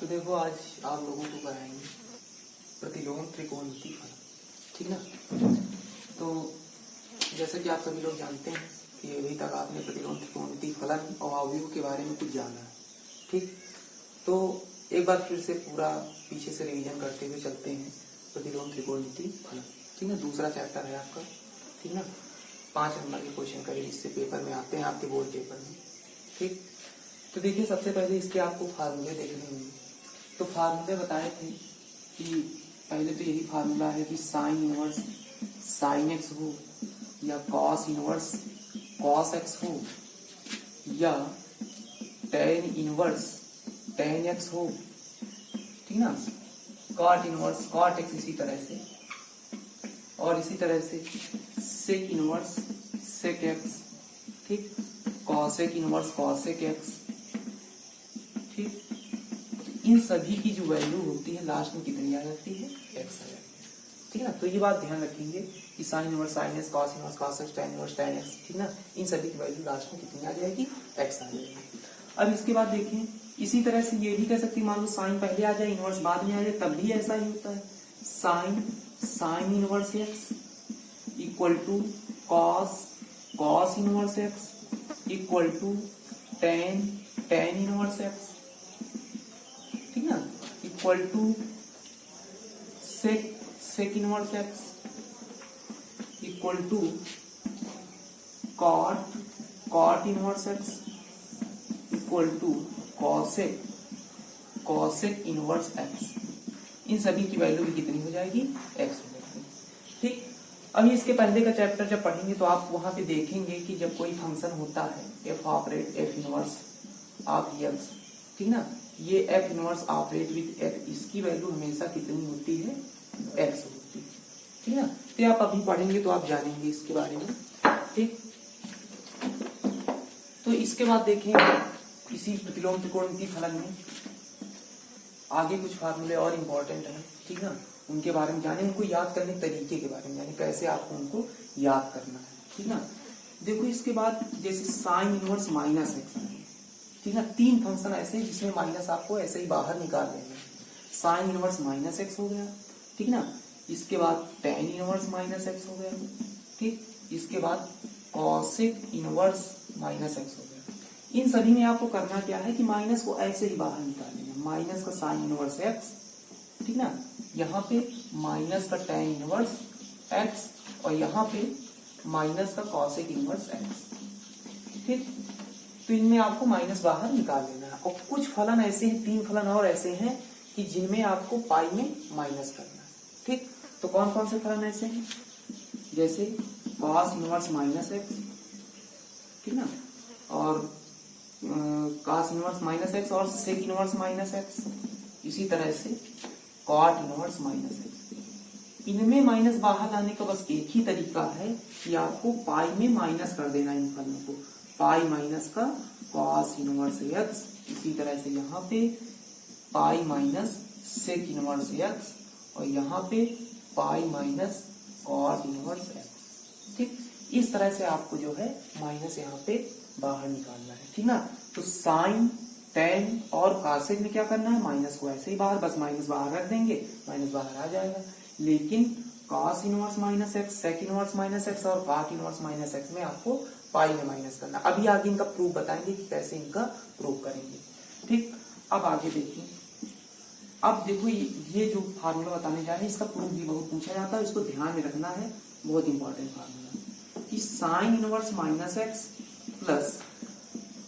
तो देखो आज आप लोगों को कराएंगे प्रतिलोम त्रिकोणमिति फलन, ठीक ना। तो जैसे कि आप सभी लोग जानते हैं कि अभी तक आपने प्रतिलोम त्रिकोणमिति फलन और अवयव के बारे में कुछ जाना है, ठीक। तो एक बार फिर से पूरा पीछे से रिवीजन करते हुए चलते हैं प्रतिलोम त्रिकोणमिति फलन, ठीक ना। दूसरा चैप्टर है आपका, ठीक ना। 5 नंबर के क्वेश्चन करिए, इससे पेपर में आते हैं आपके बोर्ड पेपर में, ठीक। तो देखिए सबसे पहले इसके आपको फार्मूले देखने होंगे। तो फार्मूले बताए थे कि पहले तो यही फार्मूला है कि साइन इनवर्स साइन एक्स हो या कॉस इनवर्स कॉस एक्स हो या टेन इनवर्स टेन एक्स हो, ठीक ना। कॉट इनवर्स कॉट एक्स इसी तरह से, और इसी तरह से सेक इनवर्स सेक एक्स, ठीक। कॉसेक इनवर्स कॉसेक एक्स, ठीक। इन सभी की जो वैल्यू होती है लास्ट में कितनी आ जाती है, एक्स आ जाती है, ठीक ना। तो ये बात ध्यान रखेंगे कि sin inverse sine x cos inverse cos x tan inverse tan x, ठीक ना। इन सभी की वैल्यू लास्ट में कितनी आ जाएगी, एक्स आ जाएगी। अब इसके बाद देखें इसी तरह से ये भी कह सकते हैं, मान लो साइन पहले आ जाए इनवर्स बाद में आ जाए, तब भी ऐसा ही होता है। Sine sine inverse x equal to cos cos inverse x equal to tan tan inverse x, ठीक ना, equal to sec sec inverse x equal to cot cot inverse x equal to cosec cosec inverse x. इन सभी की value भी कितनी हो जाएगी, x हो जाएगी, ठीक। अभी इसके पहले का चैप्टर जब पढ़ेंगे तो आप वहां पे देखेंगे कि जब कोई फंक्शन होता है F operate F inverse of x, ठीक ना, ये F inverse operate with F, इसकी वैल्यू हमेशा कितनी होती है, एक्स होती है, ठीक ना। तो आप अभी पढ़ेंगे तो आप जानेंगे इसके बारे में, ठीक। तो इसके बाद देखें इसी प्रतिलोम त्रिकोणमिति फलन में आगे कुछ फार्मूले और इम्पोर्टेंट हैं, ठीक ना। उनके बारे में जाने, उनको याद करने के तरीके के बारे में जाने, कैसे आपको उनको याद करना है, ठीक ना। देखो इसके बाद जैसे साइन इनवर्स माइनस एक्स, ठीक ना। 3 फंक्शन ऐसे जिसमें माइनस आपको ऐसे ही बाहर निकाल लेना है। साइन इनवर्स माइनस एक्स हो गया, ठीक ना। इसके बाद टेन इनवर्स माइनस एक्स हो गया, ठीक। इसके बाद कॉसेक इनवर्स माइनस एक्स हो गया। इन सभी में आपको करना क्या है कि माइनस को ऐसे ही बाहर निकाल लेना, माइनस का साइन इनवर्स एक्स, ठीक ना, यहाँ पे माइनस का टेन इनवर्स एक्स और यहाँ पे माइनस का कॉसेक इनवर्स एक्स, ठीक। तो इनमें आपको माइनस बाहर निकाल लेना है। और कुछ फलन ऐसे हैं, 3 फलन और ऐसे हैं कि जिनमें आपको पाई में माइनस करना है, ठीक। तो कौन कौन से फलन ऐसे हैं, जैसे कॉस इनवर्स माइनस एक्स, ठीक ना, और कॉस इनवर्स माइनस एक्स और सेक इनवर्स माइनस एक्स, इसी तरह से कॉट इनवर्स माइनस एक्स। इनमें माइनस बाहर लाने का बस एक ही तरीका है कि आपको पाई में माइनस कर देना इन फलों को, पाई माइनस का कॉस इनवर्स एक्स, इसी तरह से यहाँ पे pi minus sec inverse x और यहाँ पे pi minus cot inverse x, ठीक। इस तरह से आपको जो है माइनस यहाँ पे बाहर निकालना है, ठीक ना। तो साइन टेन और कॉसेक में क्या करना है, माइनस को ऐसे ही बाहर, बस माइनस बाहर रख देंगे, माइनस बाहर आ जाएगा। लेकिन cos inverse minus x sec inverse minus x और कॉट इनवर्स माइनस एक्स में आपको पाई में माइनस करना। अभी आगे इनका प्रूफ बताएंगे कि कैसे इनका प्रूफ करेंगे, ठीक। अब आगे देखिए, अब देखो ये जो फार्मूला बताने जा रहे हैं इसका प्रूफ भी बहुत पूछा जाता है, इसको ध्यान में रखना है, बहुत इंपॉर्टेंट फार्मूला कि sin inverse minus x plus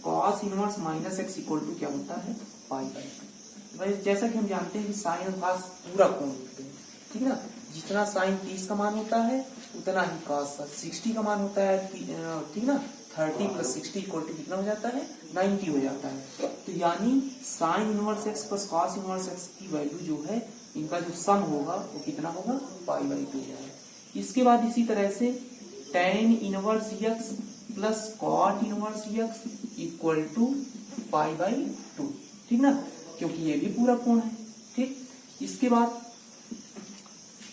cos inverse minus x equal to क्या होता है, पाई बाई। जैसा कि हम जानते हैं कि साइन और कॉस पूरा कोण होते हैं, ठीक ना। जितना साइन 30 का मान होता है उतना ही कॉस 60 का मान होता है, ठीक ना। 30 प्लस 60 इक्वल टू कितना हो जाता है, 90 हो जाता है। तो यानी sign inverse x plus cos inverse x की वैल्यू जो है, इनका जो सम होगा वो कितना होगा, पाई बाई 2 होगा। इसके बाद इसी तरह से tan inverse x plus cot inverse x equal to pi by 2, ठीक ना, क्योंकि ये भी पूरा कोण है, ठीक। इसके बाद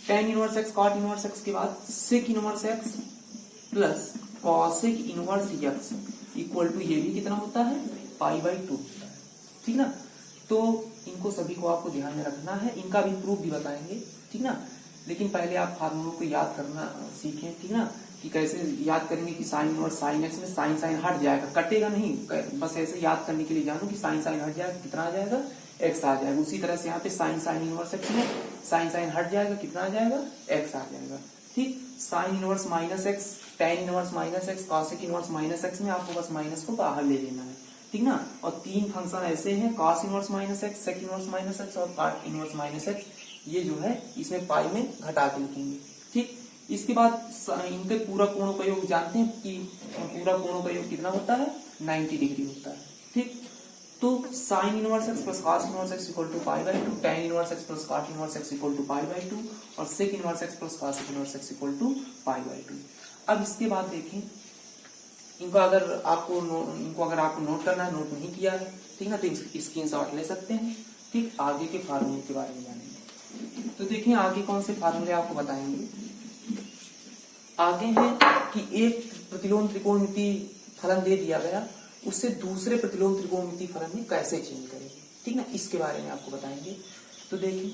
tan inverse x cot inverse x के बाद sec inverse x plus cosec inverse x equal to ये भी कितना होता है, पाई बाई 2 होता है, ठीक ना। तो इनको सभी को आपको ध्यान में रखना है, इनका भी प्रूफ भी बताएंगे, ठीक ना। लेकिन पहले आप फार्मूलों को याद करना सीखें, ठीक ना, कि कैसे याद करेंगे कि साइन और साइन एक्स में साइन साइन हट जाएगा, कटेगा नहीं, बस ऐसे याद करने के लिए जानो कि साइन साइन हट जाएगा, कितना आ जाएगा, एक्स आ जाएगा। उसी तरह से यहाँ पे साइन साइन इनवर्स एक्स में साइन साइन हट जाएगा, कितना आ जाएगा, एक्स आ जाएगा, ठीक। Sign inverse minus x, tan inverse minus x, cosec inverse minus x में आपको बस माइनस को बाहर ले लेना है, ठीक ना। और तीन फंक्शन ऐसे हैं, cos inverse minus x, sec inverse minus x और पार्ट इनवर्स माइनस एक्स, ये जो है इसमें पाई में घटा के लिखेंगे, ठीक। इसके बाद इनके पूरा कोणोपयोग जानते हैं कि पूरा कोणोपयोग कितना होता है, 90 डिग्री होता है, ठीक। तो sine inverse x plus cos inverse x equal to pi by two, tan inverse x plus cot inverse x equal to pi by two और sec inverse x plus cos inverse x equal to pi by two. अब इसके बाद देखें, इनको अगर आपको note करना है, नोट नहीं किया है, ठीक ना, तो स्क्रीनशॉट ले सकते हैं, ठीक। आगे के फार्मूले के बारे में जानेंगे। तो देखिए आगे कौन से फार्मूले आपको बताएंगे। आगे है कि एक प्रतिलोम त्रिकोणमिति फलन दे दिया गया, उससे दूसरे प्रतिलोम त्रिकोणमिति फलन में कैसे चेंज करेंगे, ठीक ना, इसके बारे में आपको बताएंगे। तो देखिए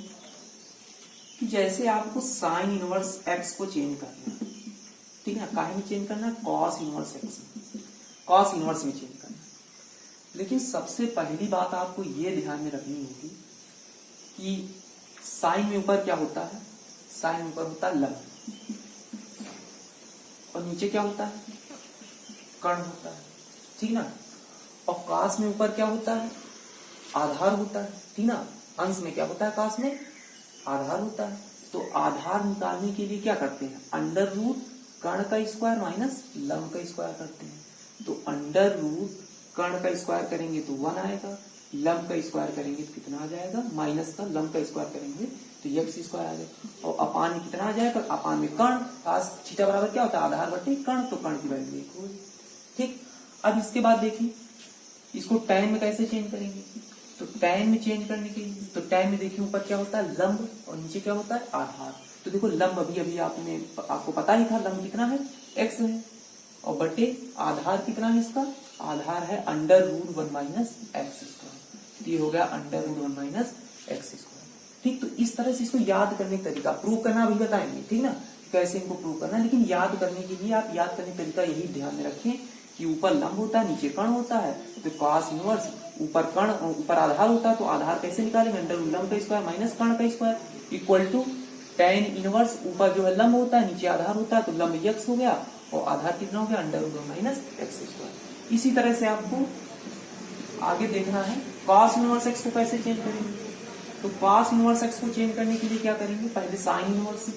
कि जैसे आपको साइन इनवर्स एक्स को चेंज करना है, ठीक है, काहे में चेंज करना है, कॉस इनवर्स एक्स में, कॉस इनवर्स में चेंज करना है। लेकिन सबसे पहली बात आपको ये ध्यान में रखनी होगी कि साइन में ऊपर क्या होता है, साइन में ऊपर होता है लंब, और नीचे क्या होता है, कर्ण होता है, ठीक ना। और कास में ऊपर क्या होता है, आधार होता है, ठीक ना। अंश में क्या होता है, कास में आधार होता है। तो आधार निकालने के लिए क्या करते हैं, अंडर रूट कर्ण का स्क्वायर माइनस लंब का स्क्वायर करते हैं। तो अंडर रूट कर्ण का स्क्वायर करेंगे तो 1 आएगा, लंब का स्क्वायर करेंगे तो कितना आ जाएगा, माइनस का लंब का स्क्वायर करेंगे तो एक्स स्क्वायर आ जाएगा। और अपान में कितना आ जाएगा, अपान में कर्ण, कास थीटा बराबर क्या होता है, आधार बटे कर्ण, तो कर्ण की वैल्यू 1 होगी, ठीक। अब इसके बाद देखिए इसको tan में कैसे चेंज करेंगे। तो tan में चेंज करने के लिए, तो tan में देखिए ऊपर क्या होता है, लंब, और नीचे क्या होता है, आधार। तो देखो लंब अभी आपको पता ही था, लंब कितना है, x है, और बटे आधार कितना है, इसका आधार है under root 1 minus x square. ये हो गया under root 1 minus x square, ठीक। तो इस तरह से इसको याद करने का तरीका, प्रूव करना अभी बताएंगे, ठीक ना, कैसे इनको प्रूव करना है। लेकिन याद करने के लिए आप याद करने का तरीका यही ध्यान में रखें कि ऊपर लंब होता है, नीचे कर्ण होता है। तो कॉस इनवर्स ऊपर कर्ण, ऊपर आधार होता है, तो आधार कैसे निकालेंगे, अंडर रूट लंब का स्क्वायर माइनस कर्ण का square equal to tan inverse, ऊपर जो है लंब होता है, नीचे आधार होता है, तो लंब x हो गया और आधार कितना हो गया, under root minus x square. इसी तरह से आपको आगे देखना है कॉस इनवर्स एक्स को कैसे चेंज करेंगे। तो कॉस इनवर्स एक्स को चेंज करने के लिए क्या करेंगे, पहले साइन इनवर्स।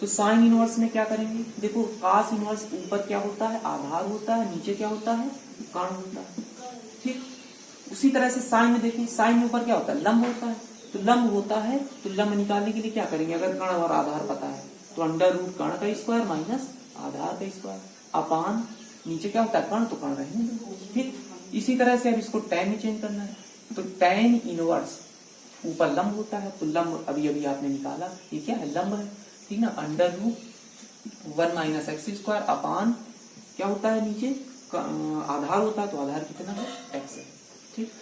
तो साइन इनवर्स में क्या करेंगे, देखो कॉस इनवर्स ऊपर क्या होता है, आधार होता है, नीचे क्या होता है, कर्ण होता है, ठीक। उसी तरह से साइन में देखिए, साइन में ऊपर क्या होता है, लंब होता है। तो लंब होता है, तो लंब निकालने के लिए क्या करेंगे, अगर कर्ण और आधार पता है तो अंडर रूट कर्ण का स्क्वायर माइनस आधार का स्क्वायर अपान नीचे क्या होता है, कर्ण, तो कर्ण रहेंगे, ठीक। इसी तरह से अब इसको tan में चेंज करना है। तो tan इनवर्स ऊपर लंब होता है, तो लंब अभी आपने निकाला, ये क्या है, लंब है, ठीक ना। Under root 1 minus x square upon क्या होता है, नीचे आधार होता है, तो आधार कितना है, एक्स है, ठीक।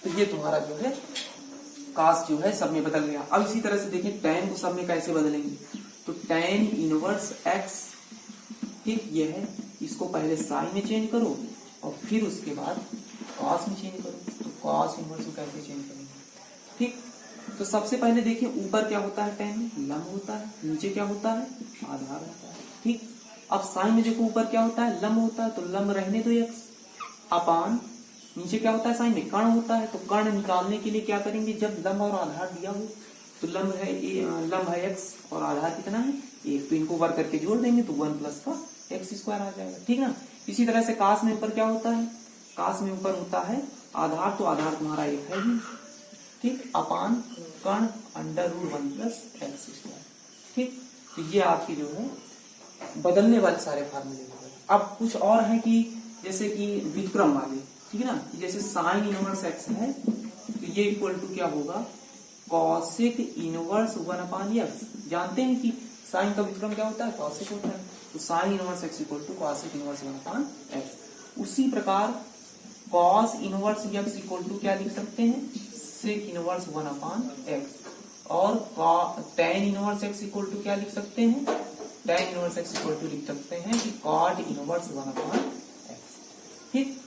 तो ये तुम्हारा जो है कास जो है सब में बदल गया। अब इसी तरह से देखिए tan को सब में कैसे बदलेंगे। तो tan इनवर्स x, ठीक, ये है, इसको पहले साइन में चेंज करो और फिर उसके बाद कॉस में चेंज करो। तो कॉस इनवर्स को कैसे चेंज करेंगे, ठीक। तो सबसे पहले देखिए ऊपर क्या होता है, tan में लंब होता है, नीचे क्या होता है, आधार होता है, ठीक। अब साइन में देखो ऊपर क्या होता है, लंब होता है, तो लंब रहने दो x अपान नीचे क्या होता है, साइन में कर्ण होता है। तो कर्ण निकालने के लिए क्या करेंगे, जब लंब और आधार दिया हो, तो लंब है x और आधार कितना है 1, तो इनको वर्ग करके जोड़ देंगे तो 1 प्लस का एक्स स्क्वायर आ जाएगा, ठीक ना। इसी तरह से कास में ऊपर क्या होता है, कास में ऊपर होता है आधार, तो आधार तुम्हारा 1 है ही, ठीक, अपान कर्ण under root 1 plus x square, ठीक। तो ये आपकी जो है बदलने वाले सारे फार्मूले हो गए। अब कुछ और है कि जैसे कि व्युत्क्रम वाले, ठीक है ना, जैसे साइन इनवर्स एक्स है, तो ये इक्वल टू क्या होगा, कॉसेक इनवर्स 1 अपान एक्स। जानते हैं कि साइन का व्युत्क्रम क्या होता है, कॉसेक होता है। तो sine inverse x equal to cosec inverse 1 upon x. उसी प्रकार cos inverse x equal to क्या लिख सकते हैं, सेक इनवर्स 1/x, और tan inverse x equal to क्या लिख सकते हैं, tan inverse x equal to लिख सकते हैं कि cot इनवर्स 1/x। ठीक,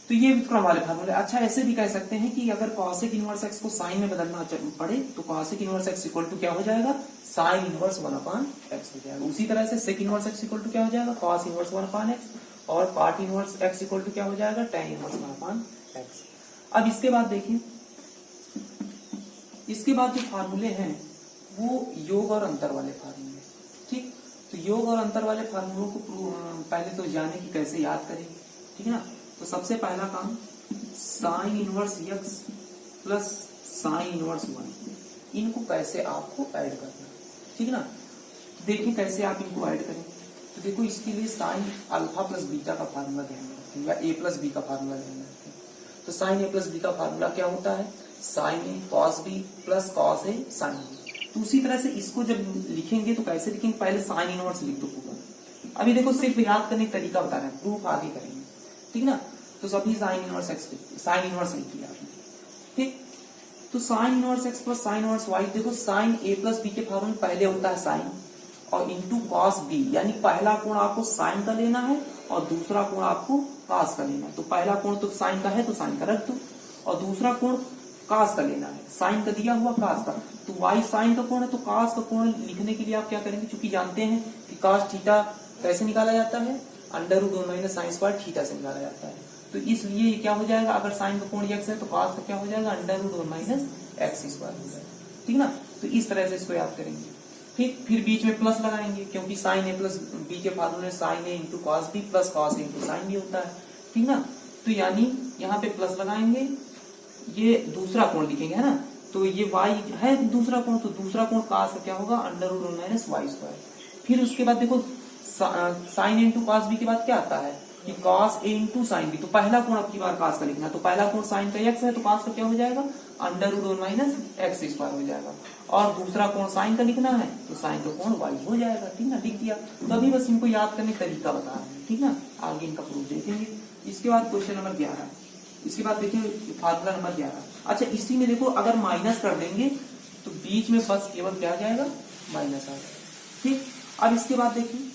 तो ये व्युत्क्रम वाले फार्मूले। अच्छा ऐसे भी कह सकते हैं कि अगर cosec इनवर्स x को साइन में बदलना पड़े तो cosec inverse x equal to क्या हो जाएगा, साइन इनवर्स 1/x हो जाएगा। उसी तरह से sec inverse x equal to क्या हो जाएगा, cos इनवर्स 1/x, और cot inverse x equal to क्या हो जाएगा, tan इनवर्स 1/x। अब इसके बाद देखिए, इसके बाद जो फार्मूले हैं वो योग और अंतर वाले फार्मूले। ठीक, तो योग और अंतर वाले फार्मूलों को पहले तो जाने की कैसे याद करेंगे, ठीक है ना। तो सबसे पहला काम sign inverse x plus sine inverse 1, इनको कैसे आपको ऐड करना, ठीक है ना। देखिए कैसे आप इनको ऐड करेंगे। तो देखो इसके लिए साइन अल्फा प्लस बीटा का फार्मूला ध्यान में रखें या a प्लस बी का फार्मूला ध्यान में रखें। तो साइन a प्लस बी का फार्मूला क्या होता है, साइन ए कॉस बी प्लस कॉस ए साइन बी। तो उसी तरह से इसको जब लिखेंगे तो कैसे लिखेंगे, पहले साइन इनवर्स लिख दो पूरा। अभी देखो सिर्फ याद करने का तरीका बता रहे हैं, प्रूफ आगे करेंगे, ठीक ना। तो सभी sine inverse x, sine inverse लिख दिया आपने, ठीक। तो sine inverse x plus sine inverse y, देखो साइन ए प्लस बी के फॉर्मूले पहले होता है साइन और इंटू कॉस बी, यानी पहला कोण आपको साइन का लेना है और दूसरा कोण आपको कॉस का लेना है। तो पहला कोण तो साइन का है तो साइन का रख दो, और दूसरा कोण कॉस का लेना है, साइन का दिया हुआ कॉस का। तो वाई साइन का कोण है तो कॉस का कोण लिखने के लिए आप क्या करेंगे, क्योंकि जानते हैं कि कॉस थीटा कैसे निकाला जाता है, √1 माइनस साइन स्क्वायर थीटा से निकाला जाता है। तो इसलिए क्या हो जाएगा, अगर साइन का कोण x है तो कॉस का क्या हो जाएगा, √1 माइनस एक्स स्क्वायर हो जाएगा, ठीक ना। तो इस तरह से इसको याद करेंगे। ठीक, फिर बीच में प्लस लगाएंगे क्योंकि साइन ए प्लस बी के फार्मूले sine A into cos B plus cos A into sine B होता है, ठीक ना। तो यानी यहाँ पे प्लस लगाएंगे, ये दूसरा कोण लिखेंगे, है ना। तो ये y है दूसरा कोण, तो दूसरा कोण कॉस का क्या होगा, √1 माइनस वाई स्क्वायर। फिर उसके बाद देखो साइन इंटू कॉस बी के बाद क्या आता है कि cos A into sine b. तो पहला कोण अब की बार कॉस का लिखना, तो पहला कोण साइन का x है तो कॉस का क्या हो जाएगा, √1 माइनस एक्स स्क्वायर हो जाएगा। और दूसरा कोण साइन का लिखना है तो साइन का कोण y हो जाएगा, ठीक ना, लिख दिया। तो अभी बस इनको याद करने का तरीका बता रहे हैं, ठीक ना। आगे इनका प्रूफ देखेंगे। इसके बाद क्वेश्चन नंबर 11, इसके बाद देखिए फार्मूला नंबर 11। अच्छा इसी में देखो अगर माइनस कर देंगे तो बीच में बस केवल क्या आ जाएगा, माइनस आ जाएगा, ठीक। अब इसके बाद देखिए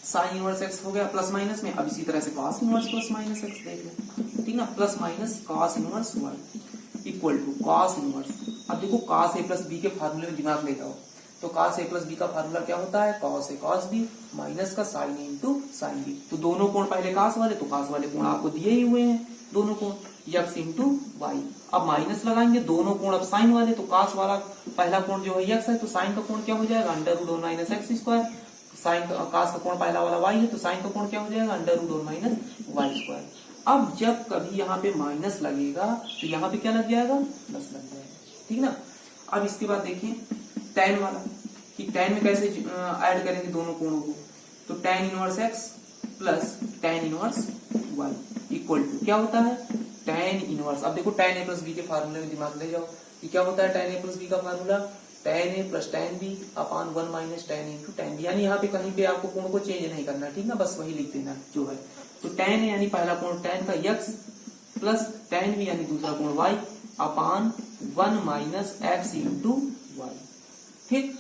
साइन इनवर्स एक्स हो गया प्लस माइनस में, अब इसी तरह से cos inverse plus minus x देख लो, ठीक ना, plus minus cos inverse y equal to cos inverse. अब देखो कॉस ए प्लस बी के फार्मूले में दिमाग ले जाओ, तो cos a प्लस बी का फार्मूला क्या होता है, cos a cos b minus का sin a into sine b. तो दोनों कोण पहले cos वाले, तो cos वाले कोण आपको दिए ही हुए हैं दोनों कोण, x इंटू वाई। अब माइनस लगाएंगे, दोनों कोण अब साइन वाले, तो cos वाला पहला कोण जो है x है तो साइन का कोण क्या हो जाएगा, √1 माइनस एक्स स्क्वायर। साइन का cos का कोण पहला वाला y है तो साइन का कोण क्या हो जाएगा, √1 माइनस वाई स्क्वायर। अब जब कभी यहाँ पे माइनस लगेगा तो यहाँ पे क्या लग जाएगा, प्लस लग जाएगा, ठीक ना। अब इसके बाद देखिए tan वाला, कि tan में कैसे ऐड करेंगे दोनों कोणों को, तो tan inverse x plus tan inverse y equal to क्या होता है, tan इनवर्स। अब देखो tan a प्लस बी के फार्मूले में दिमाग ले जाओ, कि क्या होता है tan a प्लस बी का formula, tan a plus tan b upon 1 minus tan a into tan b। यानी यहाँ पे कहीं पे आपको कोण को चेंज नहीं करना, ठीक ना, बस वही लिख देना जो है। तो tan a यानी पहला कोण tan का x प्लस tan b यानी दूसरा कोण y upon 1 minus x into y, ठीक।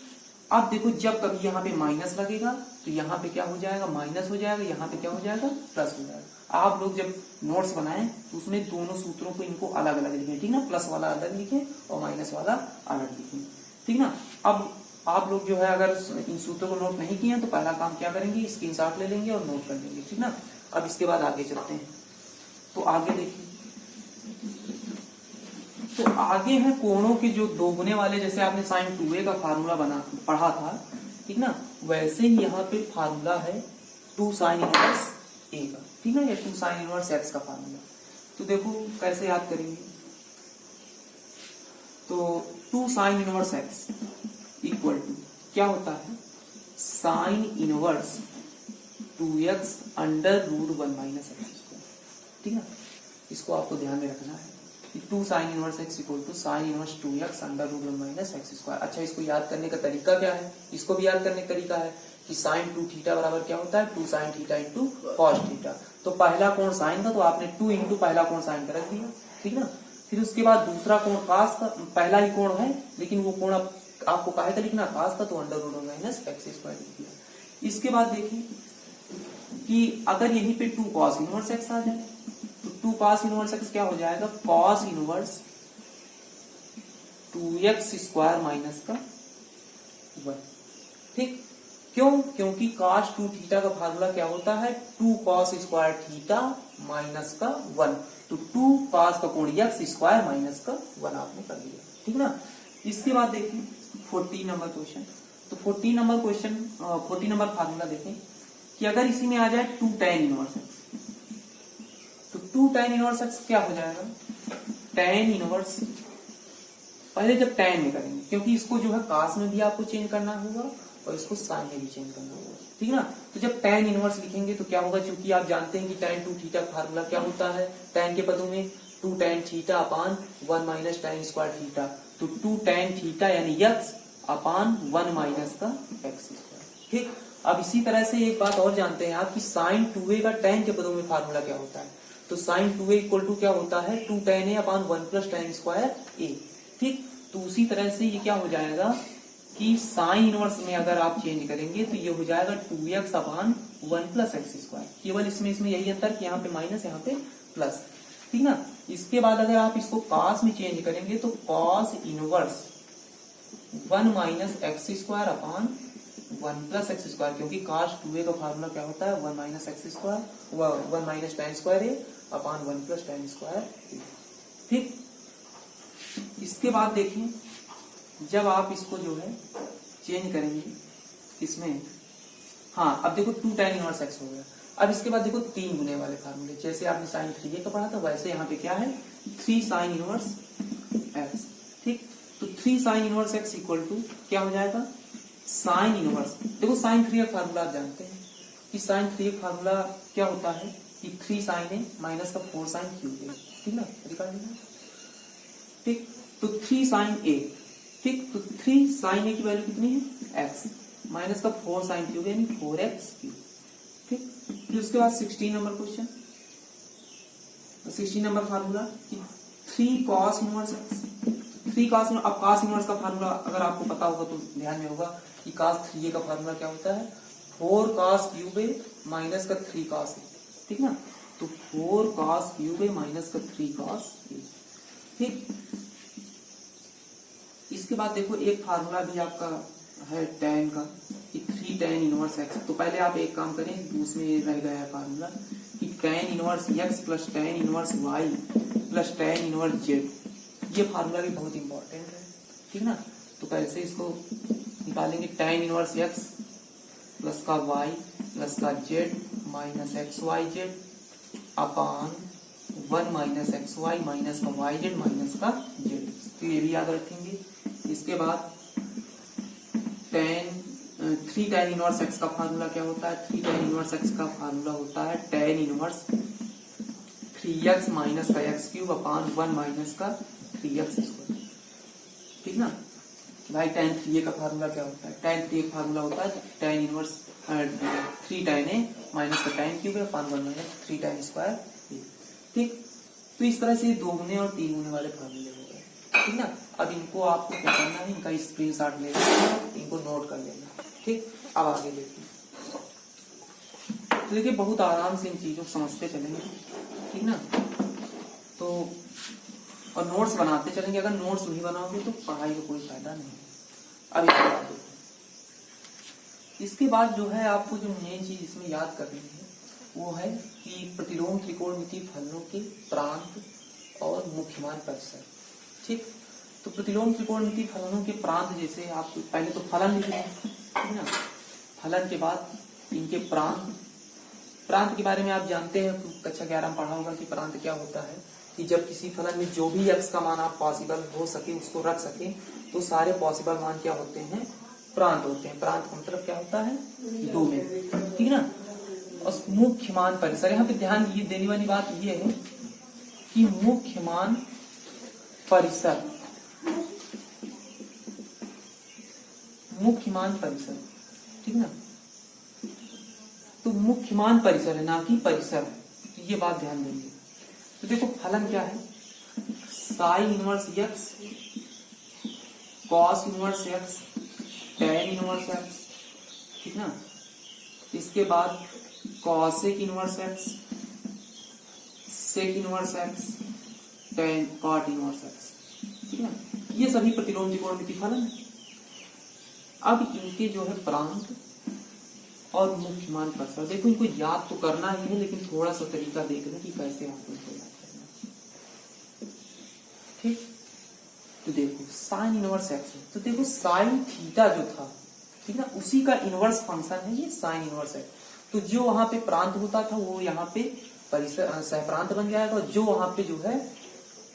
अब देखो जब कभी यहाँ पे माइनस लगेगा तो यहाँ पे क्या हो जाएगा, माइनस हो जाएगा, यहाँ पे क्या हो जाएगा, प्लस हो जाएगा। आप लोग जब नोट्स बनाएं तो उसमें दोनों सूत्रों को इनको अलग अलग लिखें, ठीक ना, प्लस वाला अलग लिखें और माइनस वाला अलग लिखें, ठीक ना। अब आप लोग जो है अगर इन सूत्रों को नोट नहीं किए तो पहला काम क्या करेंगे, स्क्रीनशॉट ले लेंगे और नोट कर लेंगे, ठीक ना। अब इसके बाद आगे चलते हैं। तो आगे देखिए, तो आगे है कोणों के जो दोगुने वाले, जैसे आपने साइन 2a का फार्मूला पढ़ा था, ठीक ना, वैसे ही यहाँ पे फार्मूला है 2 साइन इनवर्स a का, ठीक ना, या 2 साइन इनवर्स x का फार्मूला। तो देखो कैसे याद करेंगे, तो 2 sine inverse x equal to क्या होता है, sine inverse 2x √1 minus x square, ठीक ना। इसको आपको ध्यान में रखना है, 2 sine inverse x equal to sine inverse 2x √1 minus x square. अच्छा इसको याद करने का तरीका क्या है, इसको भी याद करने का तरीका है कि साइन 2 थीटा बराबर क्या होता है 2 sine theta into cos theta. तो पहला कोण साइन था तो आपने 2 इंटू पहला कोण साइन का रख दिया, ठीक ना। फिर उसके बाद दूसरा कोण कास का, पहला ही कोण है लेकिन वो कोण आपको काहे का लिखना कास का, तो under root minus x square लिख दिया। इसके बाद देखिए कि अगर यहीं पे 2 कॉस इनवर्स एक्स आ जाए तो 2 कॉस इनवर्स एक्स क्या हो जाएगा cos inverse 2x square minus का 1, ठीक। क्यों? क्योंकि cos 2 थीटा का फार्मूला क्या होता है 2 cos स्क्वायर थीटा माइनस का 1। तो 2 cos का कोण x स्क्वायर माइनस का 1 आपने कर दिया, ठीक ना। इसके बाद देखिए 14 नंबर क्वेश्चन। तो 14 नंबर क्वेश्चन 14 नंबर फार्मूला देखें कि अगर इसी में आ जाए 2 tan इनवर्स एक्स, तो 2 tan इनवर्स एक्स क्या हो जाएगा tan इनवर्स, पहले जब tan में करेंगे क्योंकि इसको जो है cos में भी आपको चेंज करना होगा और इसको साइन में भी चेंज करना होगा, ठीक ना। तो जब tan इनवर्स लिखेंगे तो क्या होगा, क्योंकि आप जानते हैं कि tan 2 थीटा का फार्मूला क्या होता है tan के पदों में 2 tan theta upon 1 minus tan square theta. तो 2 tan थीटा यानी x अपान 1 माइनस का x स्क्वायर, ठीक। अब इसी तरह से एक बात और जानते हैं आप कि sin 2a का tan के पदों में फार्मूला क्या होता है। तो sin 2a इक्वल टू क्या होता है 2 tan a upon 1 plus tan square a, ठीक। तो उसी तरह से ये क्या हो जाएगा कि साइन इनवर्स में अगर आप चेंज करेंगे तो ये हो जाएगा 2x अपान 1 प्लस एक्स स्क्वायर। केवल इसमें यही अंतर कि यहाँ पे माइनस यहाँ पे प्लस, ठीक ना। इसके बाद अगर आप इसको कॉस में चेंज करेंगे तो cos inverse 1 minus x square अपान 1 प्लस एक्स स्क्वायर, क्योंकि कॉस 2a का फार्मूला क्या होता है 1 minus x square 1 minus tan square a upon 1 plus tan square a, ठीक। इसके बाद देखिए जब आप इसको जो है चेंज करेंगे इसमें, हाँ अब देखो 2 tan इनवर्स एक्स हो गया। अब इसके बाद देखो 3 गुने वाले फार्मूले, जैसे आपने साइन 3a का पढ़ा था वैसे यहाँ पे क्या है 3 साइन इनवर्स एक्स, ठीक। तो 3 sine inverse x equal to क्या हो जाएगा साइन इनवर्स, देखो साइन 3 का फार्मूला आप जानते हैं कि साइन 3 का फार्मूला क्या होता है कि 3 साइन ए माइनस का 4 साइन क्यूब ए, ठीक ना, रिकॉर्ड है, ठीक। तो 3 साइन ए, ठीक। तो 3 साइन ए की वैल्यू कितनी है x माइनस का 4 साइन क्यूब यानी 4x क्यूब, ठीक। फिर उसके बाद 16 number question, 16 number formula 3 cos inverse x, 3 cos, अब cos इनवर्स का फार्मूला अगर आपको पता होगा तो ध्यान में होगा कि cos 3a का फार्मूला क्या होता है 4 cos क्यूब ए माइनस का 3 cos ए, ठीक ना। तो 4 cos क्यूब ए माइनस का 3 cos ए, ठीक। इसके बाद देखो एक फार्मूला भी आपका है tan का कि 3 tan इनवर्स x। तो पहले आप एक काम करें, उसमें रह गया है फार्मूला कि tan inverse x plus tan inverse y plus tan inverse z, ये फार्मूला भी बहुत इंपॉर्टेंट है, ठीक ना। तो कैसे इसको निकालेंगे tan इनवर्स x प्लस का y प्लस का z minus x y z upon 1 minus x y minus का वाई जेड माइनस का z, तो ये भी याद रखेंगे। इसके बाद 3 tan इनवर्स x का फार्मूला क्या होता है 3 tan इनवर्स x का फार्मूला होता है tan इनवर्स 3x माइनस का x क्यूब अपान 1 माइनस का 3x स्क्वायर, ठीक ना। भाई tan 3a का फार्मूला क्या होता है tan 3a का फार्मूला होता है tan inverse 3 tan a minus का tan क्यूब अपान 1 माइनस 3 tan स्क्वायर, ठीक। तो इस तरह से 2 गुने और 3 गुने वाले फार्मूले हो गए, ठीक ना। अब इनको आपको क्या करना है, इनका स्क्रीनशॉट ले लेना, इनको नोट कर लेना, ठीक। अब आगे देखिए, तो देखिए बहुत आराम से इन चीजों को समझते चलेंगे, ठीक ना। तो और नोट्स बनाते चलेंगे, अगर नोट्स नहीं बनाओगे तो पढ़ाई का कोई फायदा नहीं। अब इसके बाद देखो, इसके बाद जो है आपको जो मेन चीज इसमें याद करनी है वो है कि प्रतिलोम त्रिकोणमितीय फलनों के प्रांत और मुख्यमान परिसर, ठीक। तो प्रतिलोम त्रिकोणमितीय फलनों के प्रांत, जैसे आप पहले तो फलन लिख लें, ठीक ना। फलन के बाद इनके प्रांत, प्रांत के बारे में आप जानते हैं, कक्षा 11 में पढ़ा होगा कि प्रांत क्या होता है कि जब किसी फलन में जो भी x का मान आप पॉसिबल हो सके उसको रख सके तो सारे पॉसिबल मान क्या होते हैं प्रांत होते हैं। प्रांत का मतलब क्या होता है डोमेन, ठीक ना। और मुख्य मान परिसर, यहाँ पे ध्यान ये देने वाली बात ये है कि मुख्य मान परिसर, मुख्य मान परिसर, ठीक ना। तो मुख्य मान परिसर है, ना कि परिसर है। तो ये बात ध्यान देंगे। तो देखो फलन क्या है, sine inverse x, cos inverse x, tan inverse x, ठीक ना। इसके बाद cosec inverse x, sec inverse x, tan cot inverse x, ठीक है। ये सभी प्रतिलोम त्रिकोणमिति फलन है। अब इनके जो है प्रांत और मुख्य मान परिसर, देखो इनको याद तो करना ही है, लेकिन थोड़ा सा तरीका देख लें कि कैसे आपको इनको याद करना है, ठीक। तो देखो साइन इनवर्स एक्स है, तो देखो साइन थीटा जो था, ठीक ना, उसी का इनवर्स फंक्शन है ये साइन इनवर्स एक्स। तो जो वहां पे प्रांत होता था वो यहाँ पे परिसर सहप्रांत बन जाएगा, और जो वहां पे जो है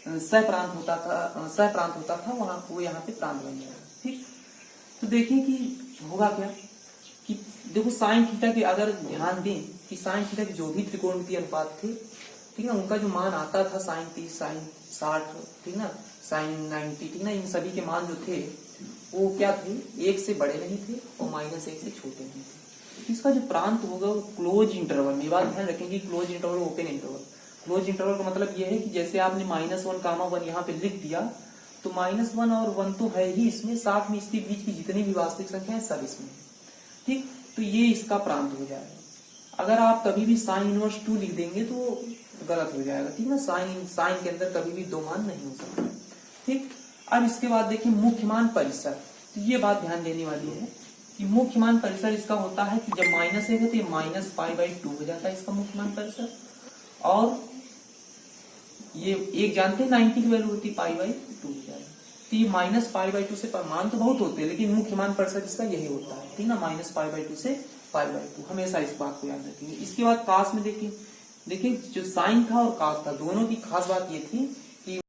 सहप्रांत होता था वहां वो यहाँ पे प्रांत बन जाएगा, ठीक। तो देखिए कि होगा क्या कि देखो साइन थीटा के अगर ध्यान दें कि साइन थीटा के जो भी त्रिकोणमितीय अनुपात थे, ठीक ना, उनका जो मान आता था साइन 30, साइन 60, ठीक ना, साइन 90, ठीक ना, इन सभी के मान जो थे वो क्या थे, एक से बड़े नहीं थे और -1 से छोटे नहीं थे। इसका जो प्रांत होगा वो क्लोज इंटरवल में, बात ध्यान रखेंगे, close interval open interval. Close interval का मतलब ये है कि जैसे आपने -1, 1 यहाँ पे लिख दिया, तो -1 और 1 तो है ही इसमें, साथ में इसके बीच की जितनी भी वास्तविक संख्या है सब इसमें, ठीक। तो ये इसका प्रांत हो जाएगा। अगर आप कभी भी साइन इनवर्स 2 लिख देंगे तो गलत हो जाएगा, ठीक ना। साइन के अंदर कभी भी दो मान नहीं हो सकते, ठीक। अब इसके बाद देखिए मुख्य मान परिसर, तो ये बात ध्यान देने वाली है कि मुख्य मान परिसर इसका होता है कि जब -1 है तो ये -π/2 हो जाता है इसका मुख्य मान परिसर। और ये एक जानते हैं 90 की वैल्यू होती है π/2 हो जाएगा। तो ये -π/2 से मान तो बहुत होते हैं, लेकिन मुख्य मान परिसर इसका यही होता है, ठीक ना, -π/2 से π/2, हमेशा इस बात को याद रखेंगे। इसके बाद कास में देखिए जो साइन था और कास था, दोनों की खास बात ये थी